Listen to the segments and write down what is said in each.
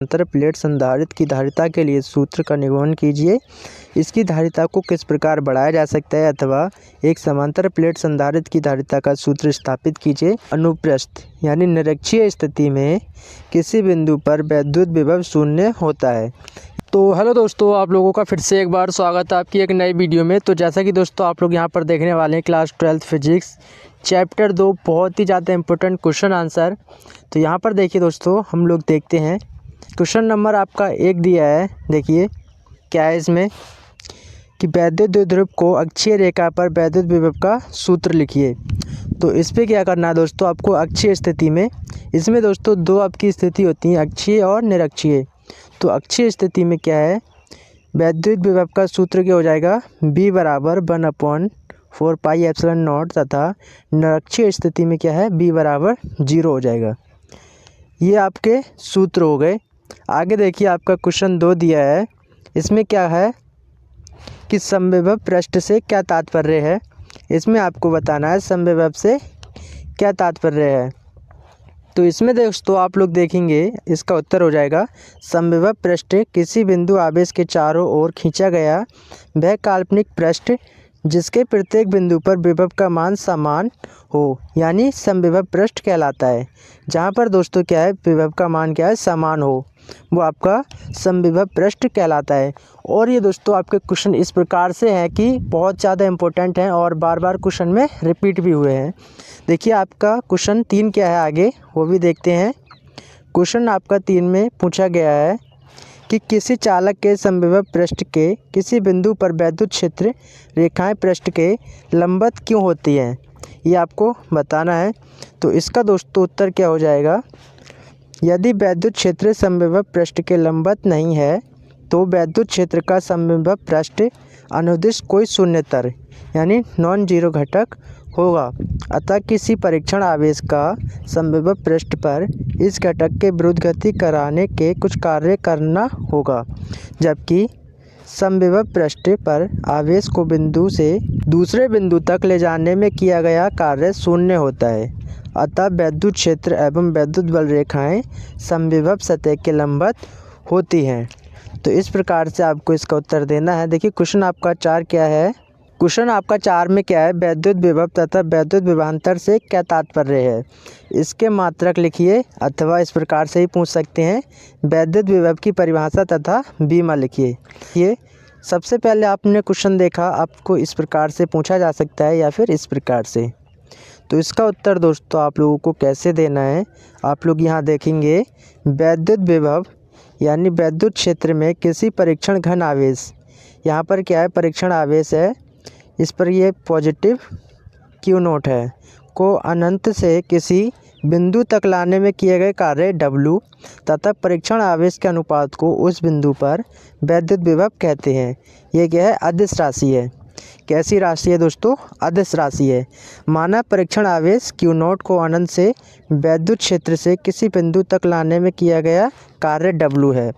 समांतर प्लेट संधारित्र की धारिता के लिए सूत्र का निरूपण कीजिए। इसकी धारिता को किस प्रकार बढ़ाया जा सकता है अथवा एक समांतर प्लेट संधारित्र की धारिता का सूत्र स्थापित कीजिए। अनुप्रस्थ यानी निरक्षीय स्थिति में किसी बिंदु पर वैद्युत विभव शून्य होता है। तो हेलो दोस्तों, आप लोगों का फिर से एक बार स्वागत है आपकी एक नई वीडियो में। तो जैसा कि दोस्तों आप लोग यहाँ पर देखने वाले हैं क्लास 12th फिजिक्स चैप्टर 2 बहुत ही ज़्यादा इंपॉर्टेंट क्वेश्चन आंसर। तो यहाँ पर देखिए दोस्तों, हम लोग देखते हैं क्वेश्चन नंबर आपका 1 दिया है। देखिए क्या है इसमें कि वैद्युत द्विध्रुव को अक्षीय रेखा पर वैद्युत विभव का सूत्र लिखिए। तो इस पर क्या करना है दोस्तों, आपको अक्षीय स्थिति में, इसमें दोस्तों दो आपकी स्थिति होती है, अक्षीय और निरक्षीय। तो अक्षीय स्थिति में क्या है, वैद्युत विभव का सूत्र क्या हो जाएगा, B बराबर 1/4 पाई एप्सिलॉन नॉट, तथा निरक्षीय स्थिति में क्या है, B बराबर 0 हो जाएगा। ये आपके सूत्र हो गए। आगे देखिए आपका क्वेश्चन 2 दिया है। इसमें क्या है कि समविभव पृष्ठ से क्या तात्पर्य है। इसमें आपको बताना है समविभव से क्या तात्पर्य है। तो इसमें दोस्तों आप लोग देखेंगे, इसका उत्तर हो जाएगा समविभव पृष्ठ किसी बिंदु आवेश के चारों ओर खींचा गया वह काल्पनिक पृष्ठ जिसके प्रत्येक बिंदु पर विभव का मान समान हो, यानी समविभव पृष्ठ कहलाता है। जहाँ पर दोस्तों क्या है, विभव का मान क्या है, समान हो, वो आपका समविभव पृष्ठ कहलाता है। और ये दोस्तों आपके क्वेश्चन इस प्रकार से हैं कि बहुत ज़्यादा इंपॉर्टेंट हैं और बार बार क्वेश्चन में रिपीट भी हुए हैं। देखिए आपका क्वेश्चन 3 क्या है आगे, वो भी देखते हैं। क्वेश्चन आपका 3 में पूछा गया है कि किसी चालक के समविभव पृष्ठ के किसी बिंदु पर वैद्युत क्षेत्र रेखाएं पृष्ठ के लंबवत क्यों होती हैं, ये आपको बताना है। तो इसका दोस्तों उत्तर क्या हो जाएगा, यदि वैद्युत क्षेत्र समविभव पृष्ठ के लंबवत नहीं है तो वैद्युत क्षेत्र का समविभव पृष्ठ अनुदिश कोई शून्यतर यानी नॉन जीरो घटक होगा। अतः किसी परीक्षण आवेश का समविभव पृष्ठ पर इस घटक के विरुद्ध गति कराने के कुछ कार्य करना होगा, जबकि समविभव पृष्ठ पर आवेश को बिंदु से दूसरे बिंदु तक ले जाने में किया गया कार्य शून्य होता है। अतः वैद्युत क्षेत्र एवं वैद्युत बल रेखाएं समविभव सतह के लंबवत होती हैं। तो इस प्रकार से आपको इसका उत्तर देना है। देखिए क्वेश्चन आपका 4 क्या है, क्वेश्चन आपका 4 में क्या है, वैद्युत विभव तथा वैद्युत विभवांतर से क्या तात्पर्य है। इसके मात्रक लिखिए, अथवा इस प्रकार से ही पूछ सकते हैं, वैद्युत विभव की परिभाषा तथा बीमा लिखिए। ये सबसे पहले आपने क्वेश्चन देखा, आपको इस प्रकार से पूछा जा सकता है या फिर इस प्रकार से। तो इसका उत्तर दोस्तों आप लोगों को कैसे देना है, आप लोग यहाँ देखेंगे वैद्युत विभव यानी वैद्युत क्षेत्र में किसी परीक्षण घन आवेश, यहाँ पर क्या है, परीक्षण आवेश है, इस पर ये पॉजिटिव Q0 है, को अनंत से किसी बिंदु तक लाने में किए गए कार्य W तथा परीक्षण आवेश के अनुपात को उस बिंदु पर वैद्युत विभव कहते हैं। ये क्या है, अदिश राशि है। कैसी राशि है दोस्तों, अदिश राशि है। माना परीक्षण आवेश Q0 को अनंत से वैद्युत क्षेत्र से किसी बिंदु तक लाने में किया गया कार्य W है,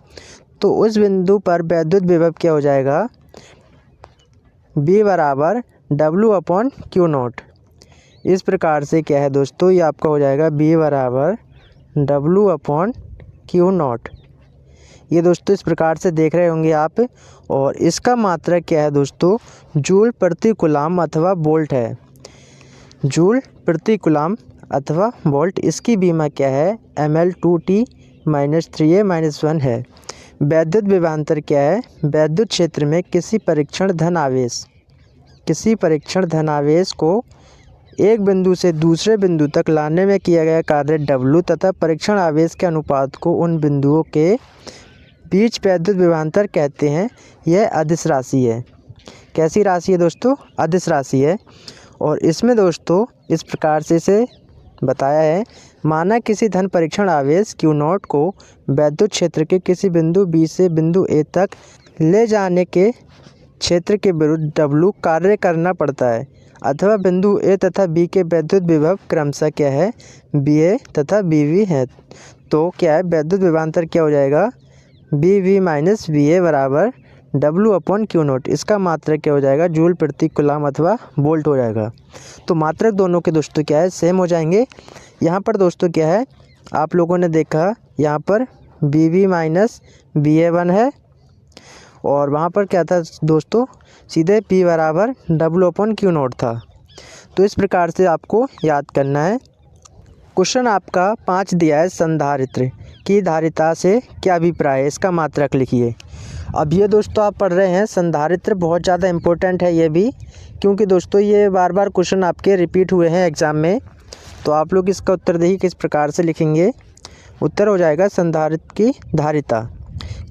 तो उस बिंदु पर वैद्युत विभव क्या हो जाएगा, B बराबर W/Q0। इस प्रकार से क्या है दोस्तों, ये आपका हो जाएगा B बराबर W/Q0। ये दोस्तों इस प्रकार से देख रहे होंगे आप। और इसका मात्रक क्या है दोस्तों, जूल प्रति कूलम अथवा वोल्ट है, जूल प्रति कूलम अथवा वोल्ट। इसकी बीमा क्या है, mL2T-3A-1 है। वैद्युत विभवांतर क्या है, वैद्युत क्षेत्र में किसी परीक्षण धन आवेश को एक बिंदु से दूसरे बिंदु तक लाने में किया गया कार्य W तथा परीक्षण आवेश के अनुपात को उन बिंदुओं के बीच वैद्युत विभवांतर कहते हैं। यह अदिश राशि है। कैसी राशि है दोस्तों, अदिश राशि है। और इसमें दोस्तों इस प्रकार से इसे बताया है, माना किसी धन परीक्षण आवेश Q0 को वैद्युत क्षेत्र के किसी बिंदु B से बिंदु A तक ले जाने के क्षेत्र के विरुद्ध W कार्य करना पड़ता है, अथवा बिंदु A तथा B के वैद्युत विभव क्रमशः क्या है, BA तथा BV है। तो क्या है, वैद्युत विभवांतर क्या हो जाएगा, BV - BA बराबर W/Q0। इसका मात्रक क्या हो जाएगा, जूल प्रति कूलम अथवा वोल्ट हो जाएगा। तो मात्रक दोनों के दोस्तों क्या है, सेम हो जाएंगे। यहाँ पर दोस्तों क्या है, आप लोगों ने देखा यहाँ पर BB माइनस BA1 है। और वहाँ पर क्या था दोस्तों, सीधे P बराबर W/Q0 था। तो इस प्रकार से आपको याद करना है। क्वेश्चन आपका 5 दिया है, संधारित्र की धारिता से क्या अभिप्राय है, इसका मात्रक लिखिए। अब ये दोस्तों आप पढ़ रहे हैं संधारित्र, बहुत ज़्यादा इम्पोर्टेंट है ये भी, क्योंकि दोस्तों ये बार बार क्वेश्चन आपके रिपीट हुए हैं एग्ज़ाम में। तो आप लोग इसका उत्तर देखिए किस प्रकार से लिखेंगे। उत्तर हो जाएगा संधारित्र की धारिता।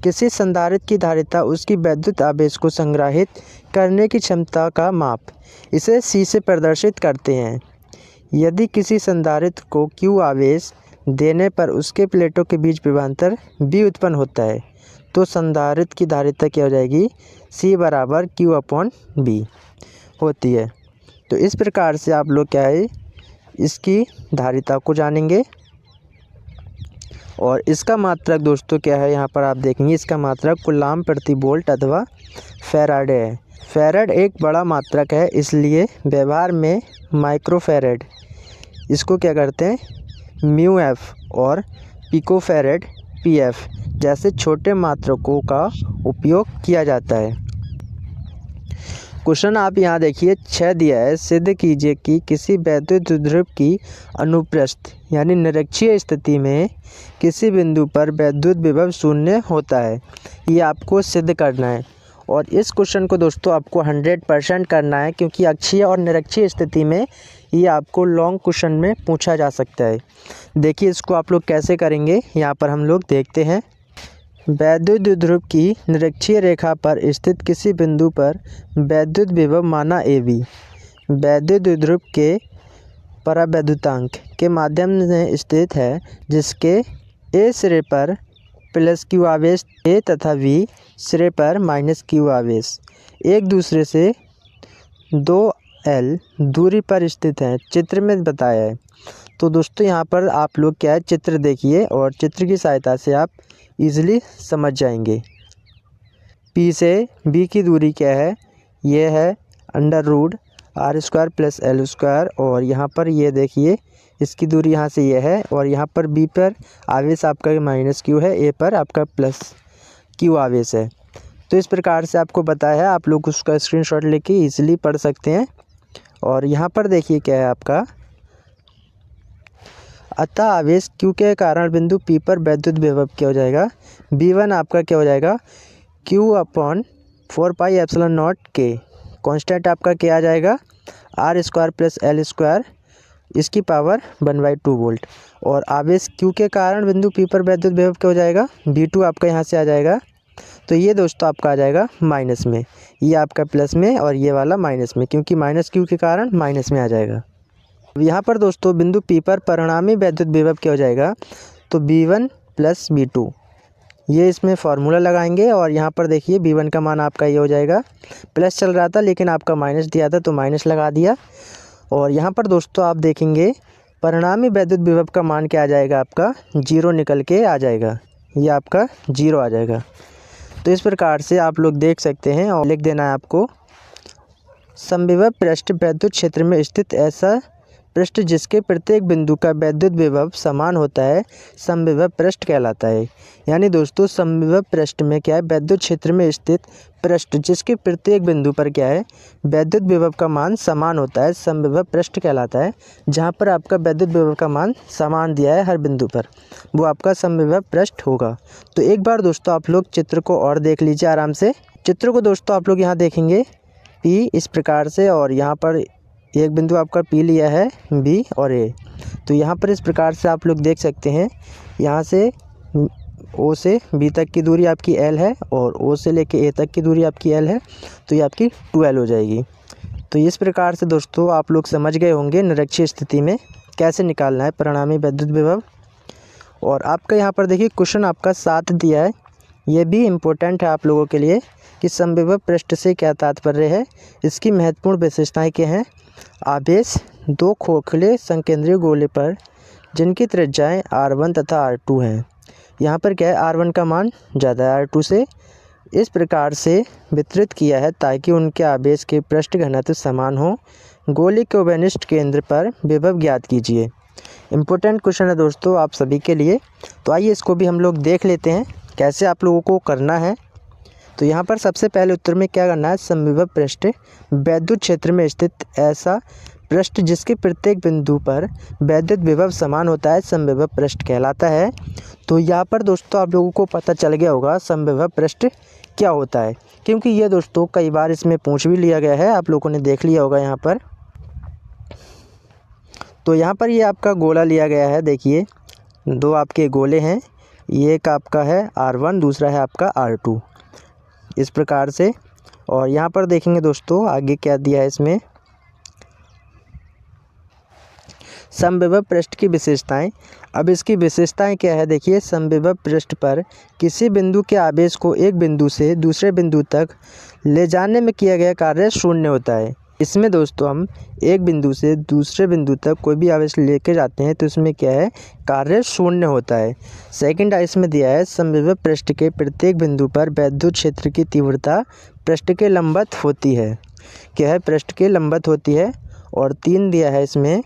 किसी संधारित्र की धारिता उसकी वैद्युत आवेश को संग्रहित करने की क्षमता का माप, इसे C से प्रदर्शित करते हैं। यदि किसी संधारित्र को Q आवेश देने पर उसके प्लेटों के बीच विभवांतर B उत्पन्न होता है, तो संधारित्र की धारिता क्या हो जाएगी, C बराबर Q/B होती है। तो इस प्रकार से आप लोग क्या है, इसकी धारिता को जानेंगे। और इसका मात्रक दोस्तों क्या है, यहाँ पर आप देखेंगे इसका मात्रक कूलाम प्रति वोल्ट अथवा फैराडे है। फैराड एक बड़ा मात्रक है, इसलिए व्यवहार में माइक्रोफैराड इसको क्या करते हैं, μF और पिकोफैराड PF जैसे छोटे मात्रकों का उपयोग किया जाता है। क्वेश्चन आप यहाँ देखिए 6 दिया है, सिद्ध कीजिए कि किसी वैद्युत द्विध्रुव की अनुप्रस्थ यानी निरक्षीय स्थिति में किसी बिंदु पर वैद्युत विभव शून्य होता है। ये आपको सिद्ध करना है। और इस क्वेश्चन को दोस्तों आपको 100% करना है, क्योंकि अक्षीय और निरक्षीय स्थिति में ये आपको लॉन्ग क्वेश्चन में पूछा जा सकता है। देखिए इसको आप लोग कैसे करेंगे, यहाँ पर हम लोग देखते हैं। वैद्युत द्विध्रुव की निरक्षीय रेखा पर स्थित किसी बिंदु पर वैद्युत विभव माना AB वैद्युत द्विध्रुव के परावैद्युतांक के माध्यम से स्थित है, जिसके A सिरे पर प्लस Q आवेश A तथा V सिरे पर माइनस Q आवेश एक दूसरे से 2L दूरी पर स्थित है, चित्र में बताया है। तो दोस्तों यहाँ पर आप लोग क्या है, चित्र देखिए और चित्र की सहायता से आप इजीली समझ जाएंगे। P से B की दूरी क्या है, ये है √R² प्लस L²। और यहाँ पर ये देखिए इसकी दूरी यहाँ से ये है, और यहाँ पर B पर आवेश आपका माइनस Q है, A पर आपका प्लस Q आवेश है। तो इस प्रकार से आपको बताया है, आप लोग उसका स्क्रीनशॉट लेके इजीली पढ़ सकते हैं। और यहाँ पर देखिए क्या है आपका, अतः आवेश Q के कारण बिंदु P पर वैद्युत विभव क्या हो जाएगा, B1 आपका क्या हो जाएगा, Q/4πε0K। कांस्टेंट आपका क्या आ जाएगा, R² प्लस L², इसकी पावर 1/2 वोल्ट। और आवेश Q के कारण बिंदु P पर वैद्युत विभव क्या हो जाएगा, B2 आपका यहाँ से आ जाएगा। तो ये दोस्तों आपका आ जाएगा माइनस में, ये आपका प्लस में और ये वाला माइनस में, क्योंकि माइनस Q के कारण माइनस में आ जाएगा। यहाँ पर दोस्तों बिंदु P पर परिणामी वैद्युत विभव क्या हो जाएगा, तो B1 प्लस B2, ये इसमें फार्मूला लगाएंगे। और यहाँ पर देखिए B1 का मान आपका ये हो जाएगा, प्लस चल रहा था लेकिन आपका माइनस दिया था तो माइनस लगा दिया। और यहाँ पर दोस्तों आप देखेंगे परिणामी वैद्युत विभव का मान क्या आ जाएगा, आपका 0 निकल के आ जाएगा, ये आपका 0 आ जाएगा। तो इस प्रकार से आप लोग देख सकते हैं। और लिख देना है आपको, समविभव पृष्ठ वैद्युत क्षेत्र में स्थित ऐसा पृष्ठ जिसके प्रत्येक बिंदु का वैद्युत विभव समान होता है समविभव पृष्ठ कहलाता है। यानी दोस्तों समविभव पृष्ठ में क्या है, वैद्युत क्षेत्र में स्थित पृष्ठ जिसके प्रत्येक बिंदु पर क्या है, वैद्युत विभव का मान समान होता है समविभव पृष्ठ कहलाता है। जहाँ पर आपका वैद्युत विभव का मान समान दिया है हर बिंदु पर, वो आपका समविभव पृष्ठ होगा। तो एक बार दोस्तों आप लोग चित्र को और देख लीजिए आराम से। चित्र को दोस्तों आप लोग यहाँ देखेंगे P इस प्रकार से, और यहाँ पर एक बिंदु आपका P लिया है B और A। तो यहाँ पर इस प्रकार से आप लोग देख सकते हैं, यहाँ से O से B तक की दूरी आपकी L है और O से लेके A तक की दूरी आपकी L है, तो ये आपकी 2L हो जाएगी। तो इस प्रकार से दोस्तों आप लोग समझ गए होंगे निरक्षीय स्थिति में कैसे निकालना है परिणामी वैद्युत विभव। और आपका यहाँ पर देखिए क्वेश्चन आपका 7 दिया है, ये भी इम्पोर्टेंट है आप लोगों के लिए कि समविभव पृष्ठ से क्या तात्पर्य है। इसकी महत्वपूर्ण विशेषताएं क्या हैं, आवेश 2 खोखले संकेंद्रीय गोले पर जिनकी त्रिज्याएं R1 तथा R2 हैं। यहाँ पर क्या है, R1 का मान ज़्यादा है R2 से, इस प्रकार से वितरित किया है ताकि उनके आवेश के पृष्ठ घनत्व समान हो। गोले के उभयनिष्ठ केंद्र पर विभव ज्ञात कीजिए। इम्पोर्टेंट क्वेश्चन है दोस्तों आप सभी के लिए। तो आइए इसको भी हम लोग देख लेते हैं कैसे आप लोगों को करना है। तो यहाँ पर सबसे पहले उत्तर में क्या करना है, समविभव पृष्ठ वैद्युत क्षेत्र में स्थित ऐसा पृष्ठ जिसके प्रत्येक बिंदु पर वैद्युत विभव समान होता है समविभव पृष्ठ कहलाता है। तो यहाँ पर दोस्तों आप लोगों को पता चल गया होगा समविभव पृष्ठ क्या होता है, क्योंकि ये दोस्तों कई बार इसमें पूछ भी लिया गया है, आप लोगों ने देख लिया होगा यहाँ पर। तो यहाँ पर ये आपका गोला लिया गया है, देखिए 2 आपके गोले हैं, ये एक आपका है R1, दूसरा है आपका R2, इस प्रकार से। और यहाँ पर देखेंगे दोस्तों आगे क्या दिया है इसमें, समविभव पृष्ठ की विशेषताएं। अब इसकी विशेषताएं क्या है, देखिए समविभव पृष्ठ पर किसी बिंदु के आवेश को एक बिंदु से दूसरे बिंदु तक ले जाने में किया गया कार्य शून्य होता है। इसमें दोस्तों हम एक बिंदु से दूसरे बिंदु तक कोई भी आवेश लेके जाते हैं तो इसमें क्या है, कार्य शून्य होता है। सेकंड इसमें दिया है समविभव पृष्ठ के प्रत्येक बिंदु पर वैद्युत क्षेत्र की तीव्रता पृष्ठ के लंबवत होती है, क्या है, पृष्ठ के लंबवत होती है। और 3 दिया है इसमें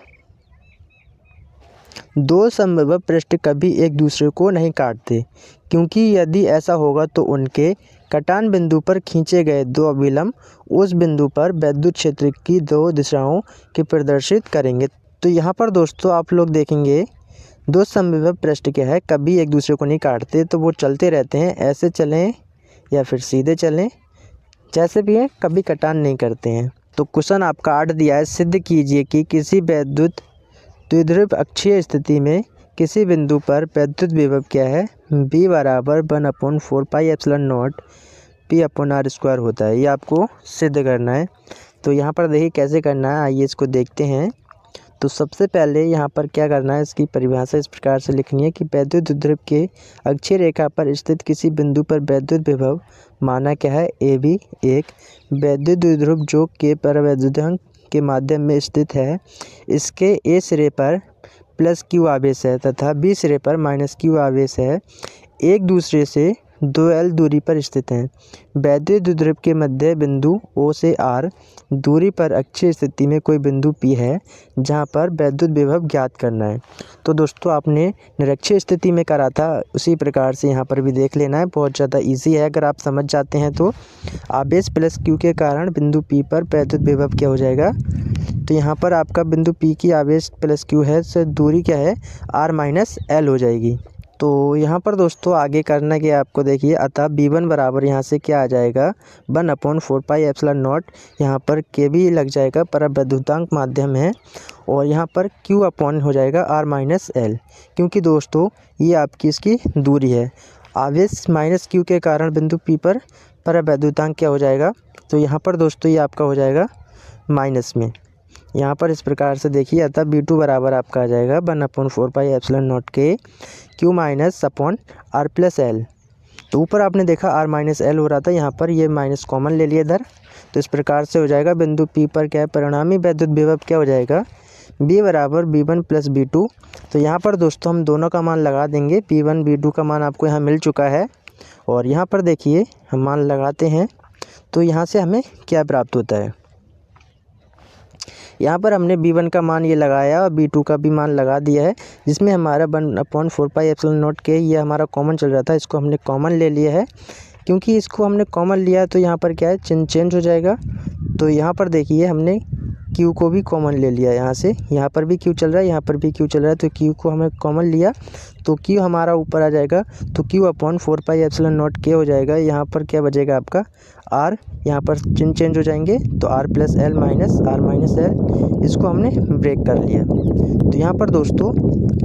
2 समविभव पृष्ठ कभी एक दूसरे को नहीं काटते, क्योंकि यदि ऐसा होगा तो उनके कटान बिंदु पर खींचे गए 2 अभिलंब उस बिंदु पर वैद्युत क्षेत्र की 2 दिशाओं के प्रदर्शित करेंगे। तो यहाँ पर दोस्तों आप लोग देखेंगे 2 समविभव पृष्ठ क्या है, कभी एक दूसरे को नहीं काटते, तो वो चलते रहते हैं, ऐसे चलें या फिर सीधे चलें, जैसे भी हैं, कभी कटान नहीं करते हैं। तो क्वेश्चन आपका 8 दिया है, सिद्ध कीजिए कि किसी वैद्युत द्विध्रुव अक्षीय स्थिति में किसी बिंदु पर वैद्युत विभव क्या है, B बराबर 1/4 पाई एप्सिलॉन नॉट P/r² होता है। ये आपको सिद्ध करना है। तो यहाँ पर देखिए कैसे करना है, आइए इसको देखते हैं। तो सबसे पहले यहाँ पर क्या करना है, इसकी परिभाषा इस प्रकार से लिखनी है कि वैद्युत द्विध्रुव के अक्षीय रेखा पर स्थित किसी बिंदु पर वैद्युत विभव माना क्या है, AB एक वैद्युत द्विध्रुव जो के परावैद्युतांक के माध्यम में स्थित है, इसके A सिरे पर प्लस Q आवेश है तथा B सिरे पर माइनस Q आवेश है, एक दूसरे से 2L दूरी पर स्थित हैं। वैद्युत द्विध्रुव के मध्य बिंदु O से R दूरी पर अक्षीय स्थिति में कोई बिंदु P है जहां पर वैद्युत विभव ज्ञात करना है। तो दोस्तों आपने निरक्षीय स्थिति में करा था, उसी प्रकार से यहाँ पर भी देख लेना है, बहुत ज़्यादा इजी है। अगर आप समझ जाते हैं तो आवेश प्लस Q के कारण बिंदु P पर वैद्युत विभव क्या हो जाएगा, तो यहाँ पर आपका बिंदु P की आवेश प्लस Q है, से दूरी क्या है, R-L हो जाएगी। तो यहाँ पर दोस्तों आगे करना क्या आपको, देखिए अतः B1 बराबर यहाँ से क्या आ जाएगा 1/4 पाई एप्सिलॉन नॉट, यहाँ पर K भी लग जाएगा, परावैद्युतांक माध्यम है, और यहाँ पर Q अपॉन हो जाएगा R-L, क्योंकि दोस्तों ये आपकी इसकी दूरी है। आवेश माइनस Q के कारण बिंदु P पर परावैद्युतांक क्या हो जाएगा, तो यहाँ पर दोस्तों ये आपका हो जाएगा माइनस में। यहाँ पर इस प्रकार से देखिए अतः B2 बराबर आपका आ जाएगा 1/4 पाई एप्सिलॉन नॉट के Q माइनस अपॉन R+L। तो ऊपर आपने देखा R-L हो रहा था, यहाँ पर ये माइनस कॉमन ले लिया इधर, तो इस प्रकार से हो जाएगा बिंदु P पर क्या है, परिणामी वैद्युत विभव क्या हो जाएगा, B बराबर B1 प्लस B2। तो यहाँ पर दोस्तों हम दोनों का मान लगा देंगे, B1 B2 का मान आपको यहाँ मिल चुका है, और यहाँ पर देखिए हम मान लगाते हैं, तो यहाँ से हमें क्या प्राप्त होता है, यहाँ पर हमने B1 का मान ये लगाया और B2 का भी मान लगा दिया है, जिसमें हमारा 1/4 पाई एप्सिलॉन नॉट के ये हमारा कॉमन चल रहा था, इसको हमने कॉमन ले लिया है। क्योंकि इसको हमने कॉमन लिया है तो यहाँ पर क्या है, चिन्ह चेंज हो जाएगा। तो यहाँ पर देखिए हमने Q को भी कॉमन ले लिया, यहाँ से यहाँ पर भी Q चल रहा है, यहाँ पर भी Q चल रहा है, तो Q को हमें कॉमन लिया तो Q हमारा ऊपर आ जाएगा, तो Q/4 पाई एप्सिलॉन नॉट के हो जाएगा। यहाँ पर क्या बचेगा आपका R, यहाँ पर चिन्ह चेंज हो जाएंगे, तो R+L माइनस R-L, इसको हमने ब्रेक कर लिया। तो यहाँ पर दोस्तों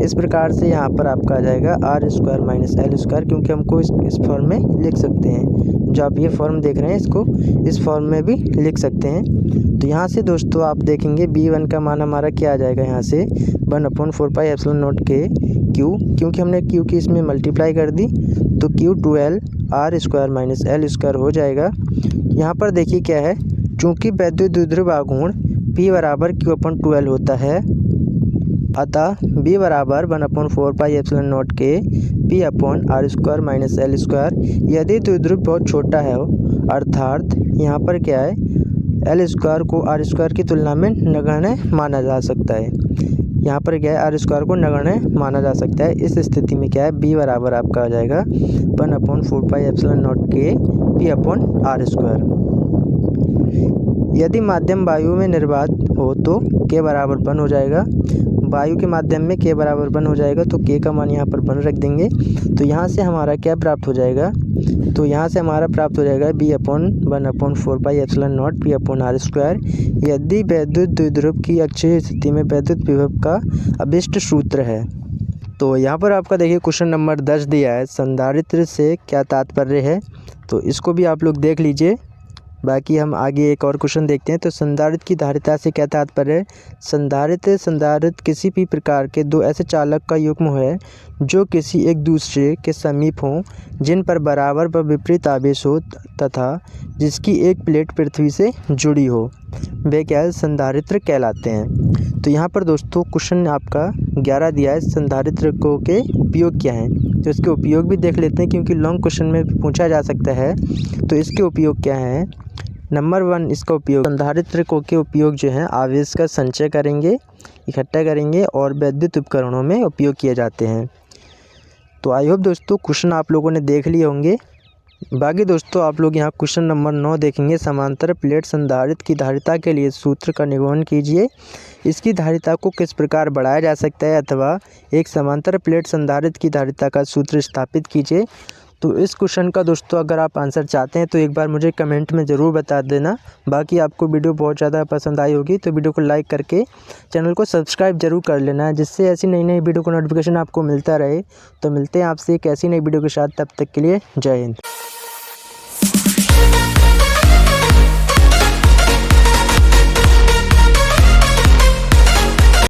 इस प्रकार से यहाँ पर आपका आ जाएगा R² माइनस L², क्योंकि हमको इस फॉर्म में लिख सकते हैं, जो आप ये फॉर्म देख रहे हैं इसको इस फॉर्म में भी लिख सकते हैं। तो यहाँ से दोस्तों आप देखेंगे B1 का मान हमारा क्या आ जाएगा, यहाँ से 1/4 पाई एप्सिलॉन नॉट के Q, क्योंकि हमने Q की इसमें मल्टीप्लाई कर दी, तो Q 2L R² minus L² हो जाएगा। यहाँ पर देखिए क्या है, चूँकि वैद्युत द्विध्रुव आघूर्ण P बराबर Q/2L होता है, अतः B बराबर 1/4 पाई एप्सिलॉन नॉट के P/R² माइनस L²। यदि द्विध्रुव बहुत छोटा है, अर्थात यहाँ पर क्या है, L² को R² की तुलना में नगण्य माना जा सकता है। यहाँ पर क्या है आर स्क्वायर को नगण्य माना जा सकता है। इस स्थिति में क्या है बी बराबर आपका आ जाएगा 1/4πε0 P अपॉन आर स्क्वायर। यदि माध्यम वायु में निर्वात हो तो के बराबर 1 हो जाएगा। वायु के माध्यम में के बराबर 1 हो जाएगा तो के का मान यहाँ पर 1 रख देंगे। तो यहाँ से हमारा क्या प्राप्त हो जाएगा, तो यहाँ से हमारा प्राप्त हो जाएगा b/1/4πε0 P upon are square. यदि वैद्युत द्विध्रुव की अक्षीय स्थिति में वैद्युत विभव का अभिष्ट सूत्र है। तो यहाँ पर आपका देखिए क्वेश्चन नंबर 10 दिया है, संधारित्र से क्या तात्पर्य है। तो इसको भी आप लोग देख लीजिए। बाकी हम आगे एक और क्वेश्चन देखते हैं। तो संधारित्र की धारिता से क्या तात्पर्य है। संधारित्र किसी भी प्रकार के दो ऐसे चालक का युग्म है जो किसी एक दूसरे के समीप हों, जिन पर बराबर व विपरीत आवेश हो तथा जिसकी एक प्लेट पृथ्वी से जुड़ी हो, वे क्या है संधारित्र कहलाते हैं। तो यहाँ पर दोस्तों क्वेश्चन आपका 11 दिया है, संधारित्र को के उपयोग क्या हैं। तो इसके उपयोग भी देख लेते हैं क्योंकि लॉन्ग क्वेश्चन में पूछा जा सकता है। तो इसके उपयोग क्या हैं। नंबर 1 इसका उपयोग, संधारित्र को के उपयोग जो है आवेश का संचय करेंगे, इकट्ठा करेंगे और वैद्युत उपकरणों में उपयोग किए जाते हैं। तो आई होप दोस्तों क्वेश्चन आप लोगों ने देख लिए होंगे। बाकी दोस्तों आप लोग यहाँ क्वेश्चन नंबर 9 देखेंगे। समांतर प्लेट संधारित्र की धारिता के लिए सूत्र का निरूपण कीजिए। इसकी धारिता को किस प्रकार बढ़ाया जा सकता है अथवा एक समांतर प्लेट संधारित्र की धारिता का सूत्र स्थापित कीजिए। तो इस क्वेश्चन का दोस्तों अगर आप आंसर चाहते हैं तो एक बार मुझे कमेंट में ज़रूर बता देना। बाकी आपको वीडियो बहुत ज़्यादा पसंद आई होगी तो वीडियो को लाइक करके चैनल को सब्सक्राइब जरूर कर लेना, जिससे ऐसी नई नई वीडियो का नोटिफिकेशन आपको मिलता रहे। तो मिलते हैं आपसे एक ऐसी नई वीडियो के साथ, तब तक के लिए जय हिंद।